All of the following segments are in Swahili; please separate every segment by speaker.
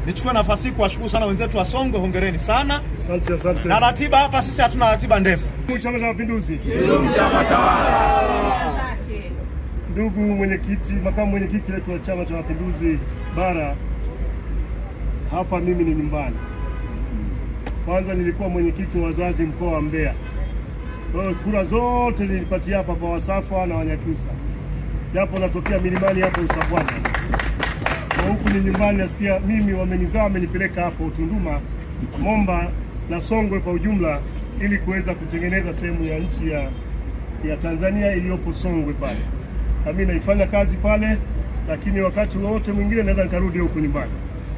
Speaker 1: Nichukue nafasi kuwashukuru sana wenzetu wa Songwe, hongereni sana.
Speaker 2: Asante.
Speaker 1: Na ratiba hapa sisi hatuna ratiba ndefu.
Speaker 2: Chama cha Mapinduzi.
Speaker 3: Chama tawala.
Speaker 2: Ndugu mwenyekiti, makamu mwenyekiti wetu wa Chama cha Mapinduzi bara, hapa mimi ni nyumbani. Kwanza nilikuwa mwenyekiti wa wazazi mkoa wa Mbeya. Kura zote nilipatia hapa kwa Wasafa na Wanyakyusa. Japo natokea milimani hapo Usagwana. Huku ni nyumbani, nasikia mimi wamenizaa, wamenipeleka hapo Tunduma, Momba na Songwe kwa ujumla, ili kuweza kutengeneza sehemu ya nchi ya Tanzania iliyopo Songwe pale. Mimi naifanya kazi pale, lakini wakati wote mwingine naweza nikarudi huko nyumbani.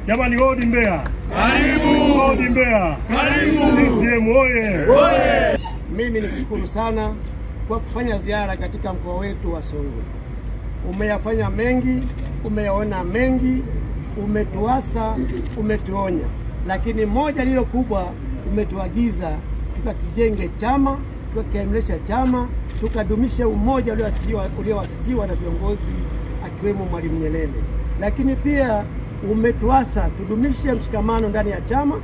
Speaker 2: Jamani, hodi Mbeya.
Speaker 3: Karibu.
Speaker 2: Hodi Mbeya.
Speaker 3: Karibu.
Speaker 2: CCM oye.
Speaker 3: Oye.
Speaker 4: Mimi nikushukuru sana kwa kufanya ziara katika mkoa wetu wa Songwe. Umeyafanya mengi, umeyaona mengi, umetuasa, umetuonya. Lakini moja lilo kubwa, umetuagiza tukakijenge chama, tukakaimarisha chama, tukadumishe umoja ulioasisiwa na viongozi akiwemo Mwalimu Nyerere. Lakini pia umetuasa tudumishe mshikamano ndani ya chama,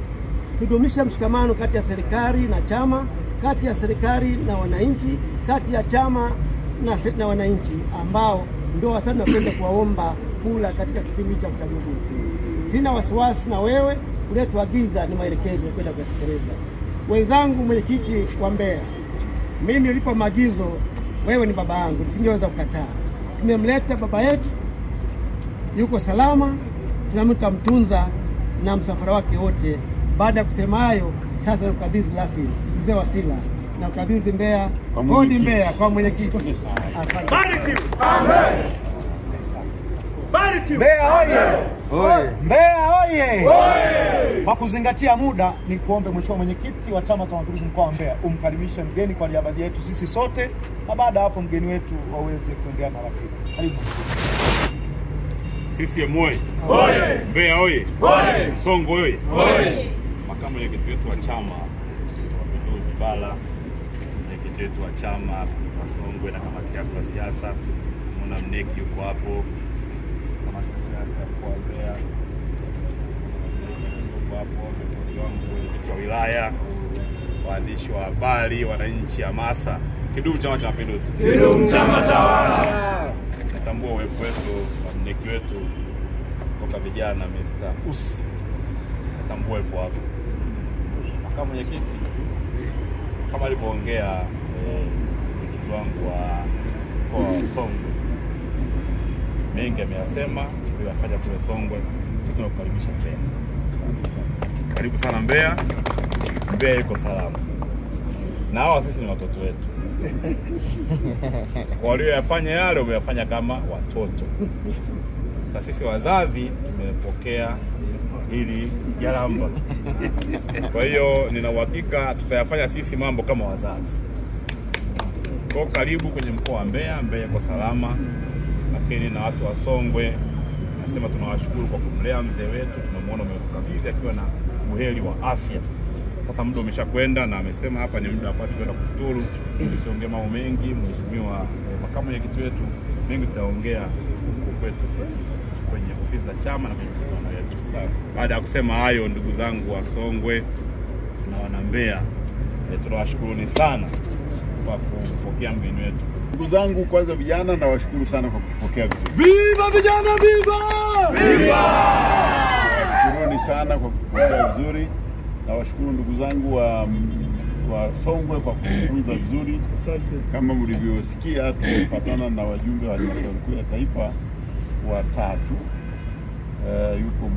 Speaker 4: tudumishe mshikamano kati ya serikali na chama, kati ya serikali na wananchi, kati ya chama na wananchi, ambao ndio hasa tunapenda kuwaomba kula katika kipindi cha uchaguzi mkuu. Sina wasiwasi na wewe, uliyetuagiza ni maelekezo ya kwenda kutekeleza. Wenzangu, mwenyekiti wa Mbeya, mimi nilipo maagizo, wewe ni baba yangu, nisingeweza kukataa. Tumemleta baba yetu, yuko salama, tunamtunza na msafara wake wote. Baada ya kusema hayo, sasa nakabidhi rasmi mzee Wasila na ukabidhi Mbeya, hodi Mbeya kwa mwenyekiti. Asante.
Speaker 3: Amen.
Speaker 1: Mbeya oye! Mbeya oye! Kwa kuzingatia muda, ni kuombe mheshimiwa mwenyekiti wa Chama cha Mapinduzi mkoa wa Mbeya umkaribishe mgeni kwa niaba yetu sisi sote, na baada hapo mgeni wetu waweze kuendelea na ratiba. Karibu.
Speaker 5: CCM oye! Mbeya oye! Songwe oye! Makamu mwenyekiti wetu wa Chama cha Mapinduzi bara, mwenyekiti wetu wa chama wa Songwe na kamati yako ya siasa, mwana mneki yuko hapo, kamati ya siasa kwa Mbeya yuko hapo, mwenyekiti wa wilaya, waandishi wa habari, wananchi, hamasa. Kidumu Chama cha Mapinduzi!
Speaker 3: Kidumu chama tawala!
Speaker 5: Natambua uwepo wetu wa mneki wetu kutoka vijana, Mr. Usi. Natambua uwepo hapo. Makamu mwenyekiti, kama alivyoongea mwenyekiti wangu wa mkoa wa Songwe, mengi ameyasema, tuliyofanya kule Songwe. Sisi tunakukaribisha Mbeya. Asante sana. Karibu sana Mbeya. Mbeya iko salama. Na hawa sisi ni watoto wetu. Walioyafanya yale wameyafanya kama watoto. Sasa sisi wazazi tumepokea hili jalamba. Kwa hiyo nina uhakika tutayafanya sisi mambo kama wazazi. Kwa karibu kwenye mkoa wa Mbeya. Mbeya iko salama, lakini na watu wa Songwe nasema tunawashukuru kwa kumlea mzee wetu. Tunamwona umekabidhi akiwa na buheri wa afya. Sasa muda umeshakwenda na amesema hapa ni muda wa kwenda kufuturu. Tusiongee mambo mengi. Mheshimiwa makamu mwenyekiti wetu, mengi tutaongea kwetu sisi kwenye ofisi za chama na kwenye mkutano wetu. Baada ya kusema hayo, ndugu zangu wa Songwe na wana Mbeya, tunawashukuruni sana kwa kupokea mgeni wetu.
Speaker 6: Ndugu zangu, kwanza vijana, na washukuru sana kwa kupokea vizuri.
Speaker 3: Viva vijana, viva! Viva!
Speaker 6: Washukuruni sana kwa kupokea vizuri. Na washukuru ndugu zangu wa Songwe kwa kutunza vizuri. Kama mlivyosikia, tumefuatana na wajumbe wa halmashauri kuu ya taifa watatu. Yuko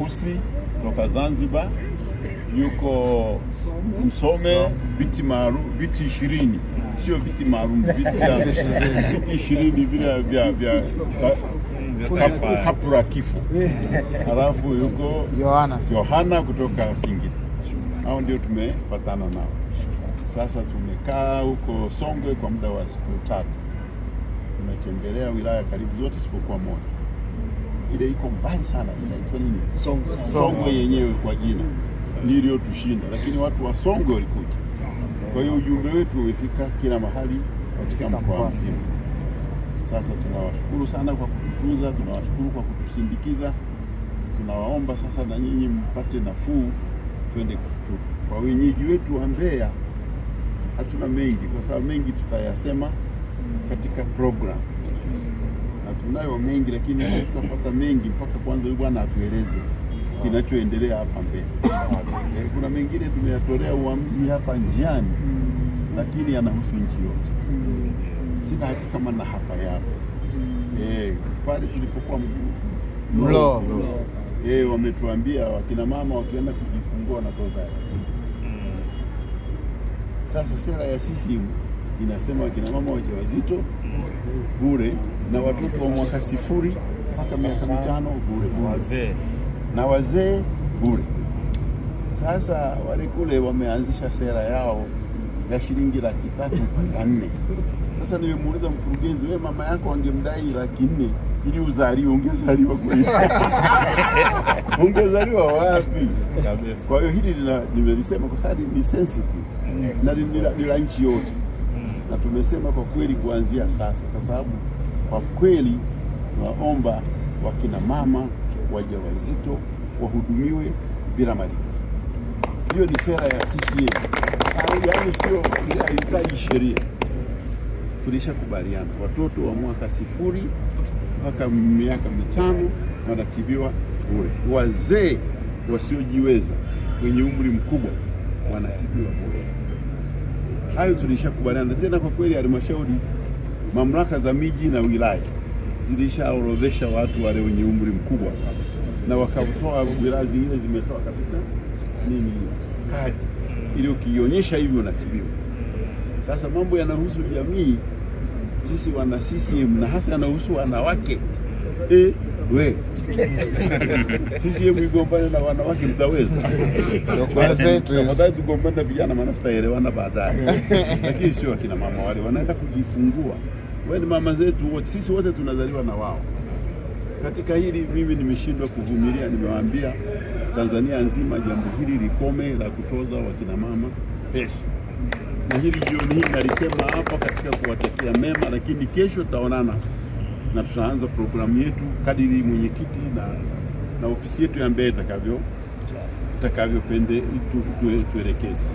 Speaker 6: Usi kutoka Zanzibar, yuko Msome, viti 20, sio viti maalum, viti 20 vile vya kapura kifo. Halafu yuko Yohana kutoka Singida. Hao ndio tumefuatana nao. Sasa tumekaa huko Songwe kwa muda wa siku 3. Tumetembelea wilaya karibu zote isipokuwa moja. Ile iko mbali sana, inaitwa nini? Songwe yenyewe kwa jina ndio tushinda, lakini watu wa Songwe walikuja. Kwa hiyo ujumbe wetu umefika kila mahali katika mkoa mzima. Sasa tunawashukuru sana kwa kututunza, tunawashukuru kwa kutusindikiza. tunawaomba sasa na nyinyi mpate nafuu, twende kufuturu. Kwa wenyeji wetu wa Mbeya hatuna mengi, kwa sababu mengi tutayasema katika program. Na tunayo mengi, lakini tutapata mengi mpaka kwanza huyu bwana atueleze kinachoendelea hapa Mbeya. Kuna mengine tumeyatolea uamuzi hapa njiani, lakini yanahusu nchi yote. Sina hakika kama na hapa yapo. Pale tulipokuwa Mlo, wametuambia wakina mama wakienda kujifungua wanatoza. Sasa sera ya CCM inasema wakina mama wajawazito bure, na watoto wa mwaka 0 mpaka miaka 5 bure, na wazee bure. Sasa wale kule wameanzisha sera yao ya shilingi 3,400. Sasa nimemuuliza mkurugenzi, wewe mama yako angemdai 400,000 ili uzaliwe, ungezaliwa kweli? Ungezaliwa wapi? Kwa hiyo hili nimelisema kwa sababu ni sensitive na ni la nchi yote, na tumesema kwa kweli kuanzia sasa, kwa sababu kwa kweli tunaomba wakina mama wajawazito wahudumiwe bila malipo. Hiyo ni sera ya CCM, yaani sio inahitaji sheria. Tulishakubaliana watoto wa mwaka 0 mpaka miaka 5 wanatibiwa bure. Wazee wasiojiweza wenye umri mkubwa wanatibiwa bure. Hayo tulishakubaliana. Tena kwa kweli halmashauri, mamlaka za miji na wilaya zilishaorodhesha watu wale wenye umri mkubwa, na wakatoa, wilaya zingine zimetoa kabisa kadi ili ukionyesha hivyo unatibiwa. Sasa mambo yanahusu jamii, sisi wana CCM, na hasa yanahusu wanawake. CCM igombane na wanawake mtaweza? Tafadhali tugombane na vijana, maana tutaelewana baadaye. Lakini sio akina mama wale wanaenda kujifungua. Wale ni mama zetu wote, sisi wote tunazaliwa na wao. Katika hili mimi nimeshindwa kuvumilia, nimewaambia Tanzania nzima jambo hili likome la kutoza wakina mama pesa. Na hili jioni hii nalisema hapa katika kuwatakia mema, lakini kesho tutaonana na tutaanza programu yetu kadiri mwenyekiti na ofisi yetu ya Mbeya itakavyopende tuelekeze.